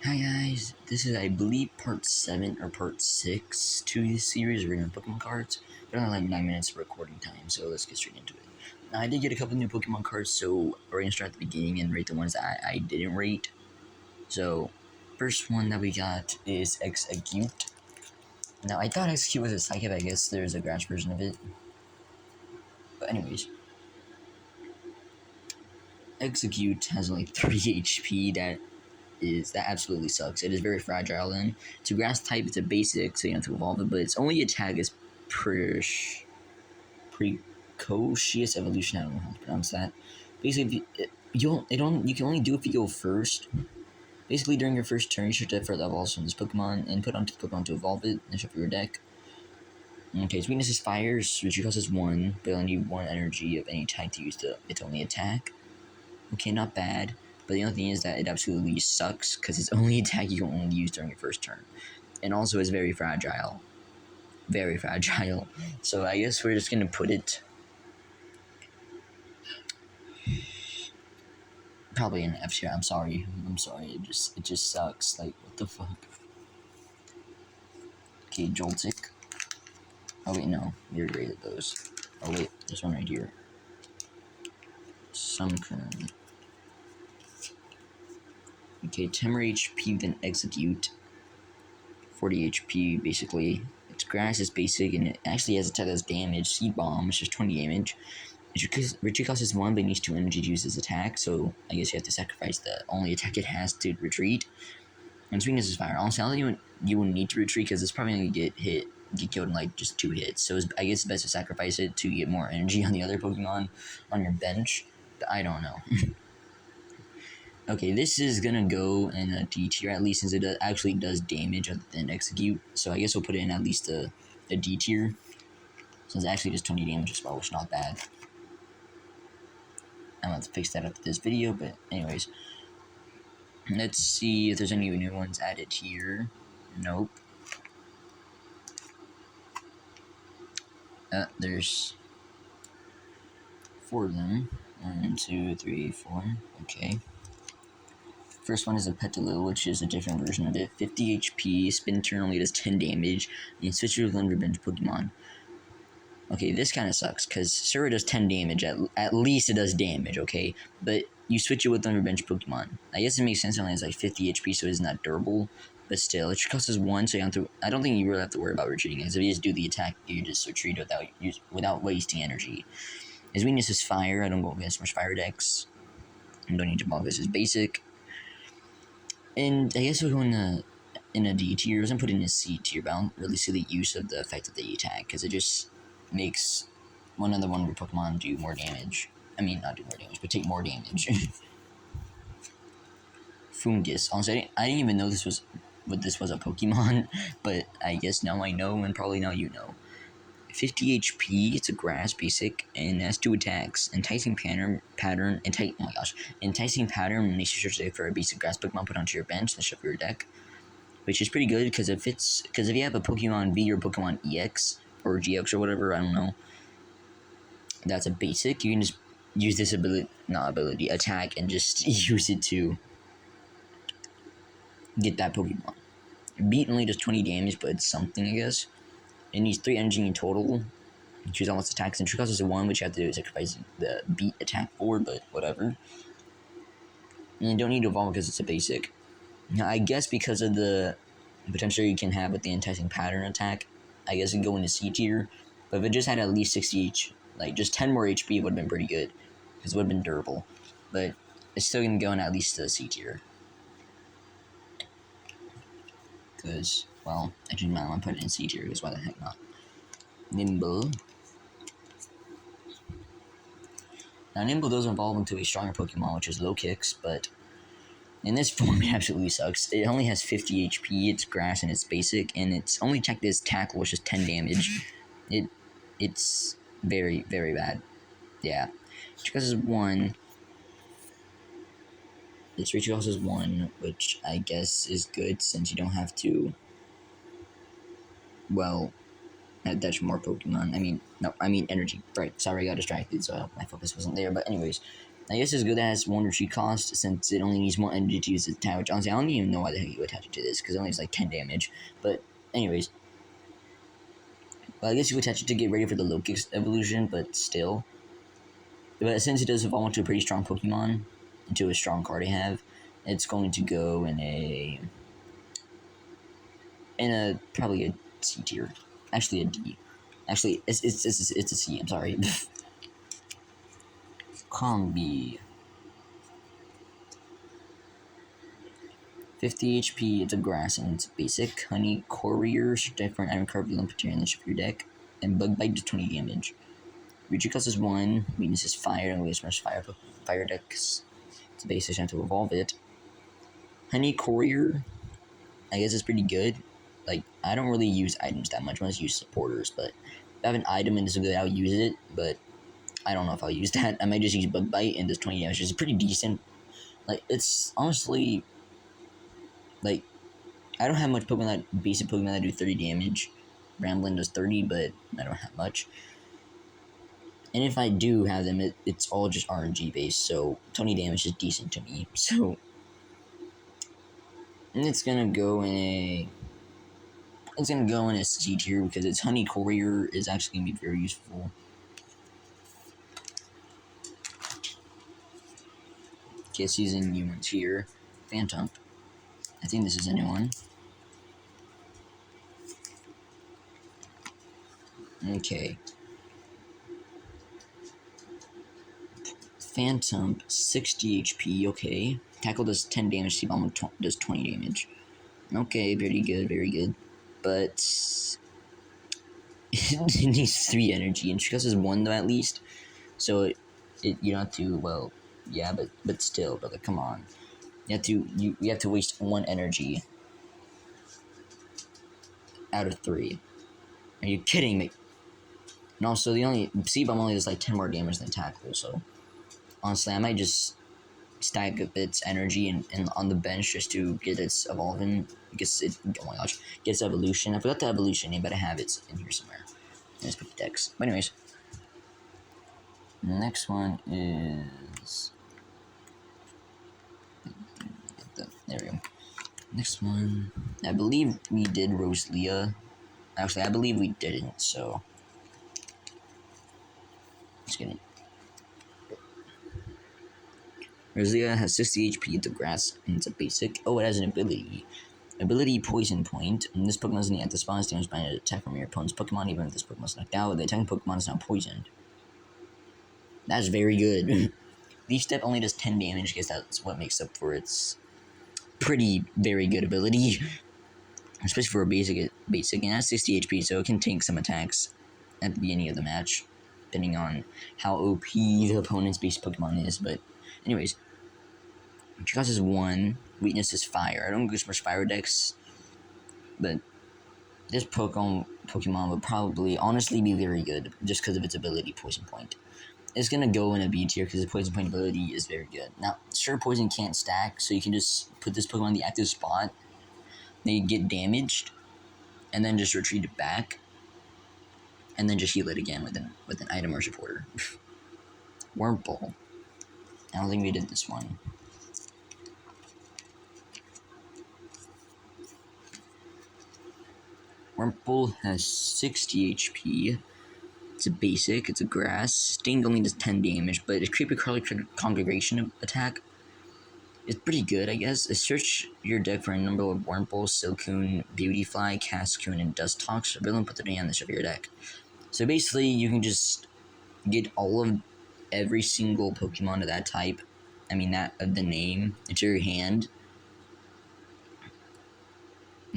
Hi guys, this is I believe part 7 or part 6 to this series regarding Pokemon cards. But only like 9 minutes of recording time, so let's get straight into it. Now, I did get a couple new Pokemon cards, so we're gonna start at the beginning and rate the ones that I didn't rate. So, first one that we got is Execute. Now, I thought Execute was a Psychic, I guess there's a grass version of it. But anyways, Execute has like 3 HP that absolutely sucks. It is very fragile, and to grass type it's a basic, so you have to evolve it, but its only attack is precocious evolution. I don't know how to pronounce that. Basically, you can only do it if you go first. Basically, during your first turn, you should defer levels from this Pokemon and put onto the Pokemon to evolve it and shuffle your deck. Okay, its weakness is fire, which costs 1, but only 1 energy of any type to use its only attack. Okay, not bad. But the only thing is that it absolutely sucks because it's only attack you can only use during your first turn. And also is very fragile. Very fragile. So I guess we're just gonna put it probably in F tier. I'm sorry. It just sucks. Like, what the fuck? Okay, Joltik. Oh wait, no. We already rated those. Oh wait, there's one right here. Sunkern. Okay, 10 more HP than Execute. 40 HP, basically. Its grass is basic, and it actually has a attack that's damage. Seed Bomb, which is 20 damage. Retreat costs 1, but it needs 2 energy to use its attack, so I guess you have to sacrifice the only attack it has to retreat. And its weakness is fire. Honestly, I don't think you wouldn't need to retreat, because it's probably going to get killed in like just 2 hits. So I guess it's best to sacrifice it to get more energy on the other Pokemon on your bench. But I don't know. Okay, this is gonna go in a D tier, at least since it actually does damage other than Execute. So I guess we'll put it in at least a D tier, since it actually does 20 damage as well, which is not bad. I'm gonna have to fix that after this video, but anyways. Let's see if there's any new ones added here. Nope. There's 4 of them. 1, 2, 3, 4. Okay. First one is a Petalil, which is a different version of it. 50 HP, spin turn only does 10 damage, and switch it with one revenge Pokemon. Okay, this kind of sucks, because sure it does 10 damage, at least it does damage, okay? But you switch it with one revenge Pokemon. I guess it makes sense, it only has like 50 HP, so it's not durable, but still, it costs 1, so you have to, I don't think you really have to worry about retreating, because if you just do the attack, you just retreat without wasting energy. His weakness is fire, I don't go against much fire decks, I don't need to evolve this is basic. And I guess we're going to in a D tier. I was going to put it in a C tier, but I don't really see the use of the effect of the attack, because it just makes one of your Pokemon do more damage. I mean, not do more damage, but take more damage. Fungus. Honestly, I didn't even know this was a Pokemon, but I guess now I know, and probably now you know. 50 HP, it's a grass basic, and has 2 attacks. Enticing pattern, enticing pattern makes you search for a basic grass Pokemon put onto your bench and shuffle your deck, which is pretty good because if you have a Pokemon V or Pokemon EX or GX or whatever, I don't know, that's a basic. You can just use this attack, and just use it to get that Pokemon. Beat only does 20 damage, but it's something, I guess. It needs 3 energy in total. Choose all its attacks, and true cost is 1, which you have to do is sacrifice the beat attack for, but whatever. And you don't need to evolve because it's a basic. Now, I guess because of the potential you can have with the enticing pattern attack, I guess it can go into C tier. But if it just had at least 60 each, like just 10 more HP, it would have been pretty good, because it would have been durable. But it's still going to go in at least a C tier. Because, well, I didn't mind, I'm putting it in C tier, because why the heck not? Nimble. Now, Nimble does evolve into a stronger Pokemon, which is Low Kicks, but in this form, it absolutely sucks. It only has 50 HP, it's grass, and it's basic, and its only attack is Tackle, which is 10 damage. It's very, very bad. Yeah. Because it's 1. Its reach cost is 1, which I guess is good, since you don't have to, well, attach more Pokemon. I mean energy. Right, sorry, I got distracted, so my focus wasn't there. But anyways, I guess it's good that it has one retreat cost since it only needs one energy to use its attack, which honestly I don't even know why the heck you would attach it to this because it only has like 10 damage. But anyways, well, I guess you would attach it to get ready for the Locust evolution, but still. But since it does evolve into a pretty strong Pokemon, into a strong card I have, it's going to go in a probably a C tier. Actually a D. Actually, it's a C. I'm sorry. Combi. 50 HP, it's a grass and it's basic. Honey Courier, different item card with Lumpy in the ship of your deck. And Bug Bite does 20 damage. Retreat cost is 1, weakness is fire, and we smash fire decks. It's a basic chance to evolve it. Honey Courier, I guess it's pretty good. Like, I don't really use items that much, I just use supporters, but if I have an item and it's good, I'll use it, but I don't know if I'll use that. I might just use Bug Bite and does 20 damage, which is pretty decent. Like, it's honestly, like, I don't have much Pokemon basic Pokemon that do 30 damage. Ramblin does 30, but I don't have much. And if I do have them, it's all just RNG based, so 20 damage is decent to me. So, and it's gonna go in a C tier because its Honey Courier is actually gonna be very useful. Okay, it's using humans here. Phantom. I think this is a new one. Okay. Phantom, 60 HP, okay. Tackle does 10 damage, T-Bomb does 20 damage. Okay, very good, very good. But it needs 3 energy, and Trickhouse is 1 though at least. So you don't have to, well, yeah, but still, brother, come on. You have to waste 1 energy out of 3. Are you kidding me? And also, the only C-Bomb only does like 10 more damage than Tackle, so honestly, I might just stack up its energy and on the bench just to get its evolving. Because oh my gosh, get its evolution. I forgot the evolution name, but I have it in here somewhere. Let's pick the decks. But anyways, the next one is there we go. Next one, I believe we did Rosalia. Actually, I believe we didn't. So just kidding. Rosalia has 60 HP, it's a grass, and it's a basic. Oh, it has an ability. Ability Poison Point. And this Pokemon is in the active spawn, is damaged by an attack from your opponent's Pokemon, even if this Pokemon is knocked out. The attacking Pokemon is now poisoned. That's very good. Leaf Step only does 10 damage, I guess that's what makes up for its pretty, very good ability. Especially for a basic, and it has 60 HP, so it can tank some attacks at the beginning of the match, depending on how OP the opponent's base Pokemon is, but anyways. Trickhouse is 1, weakness is fire. I don't go much fire decks, but this Pokemon would probably honestly be very good just because of its ability, Poison Point. It's gonna go in a B tier because the Poison Point ability is very good. Now, sure, Poison can't stack, so you can just put this Pokemon in the active spot, they get damaged, and then just retreat it back, and then just heal it again with an item or supporter. Wurmple. I don't think we did this one. Wurmple has 60 HP. It's a basic, it's a grass. Sting only does 10 damage, but its Creepy Crawly Congregation attack is pretty good, I guess. Search your deck for a number of Wurmple, Silcoon, Beautyfly, Cascoon, and Dustox. Reveal and put the name on the top of your deck. So basically, you can just get all of every single Pokemon of that type, that of the name, into your hand.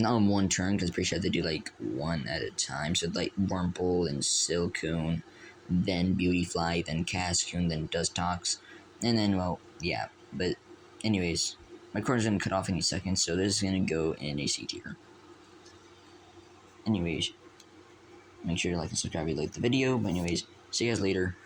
Not in one turn, because I'm pretty sure I have to do like one at a time. So like Wurmple and Silcoon, then Beautyfly, then Cascoon, then Dustox, and then, well, yeah. But anyways, my corner's gonna cut off any second, so this is gonna go in a C tier. Anyways, make sure to like and subscribe if you like the video. But anyways, see you guys later.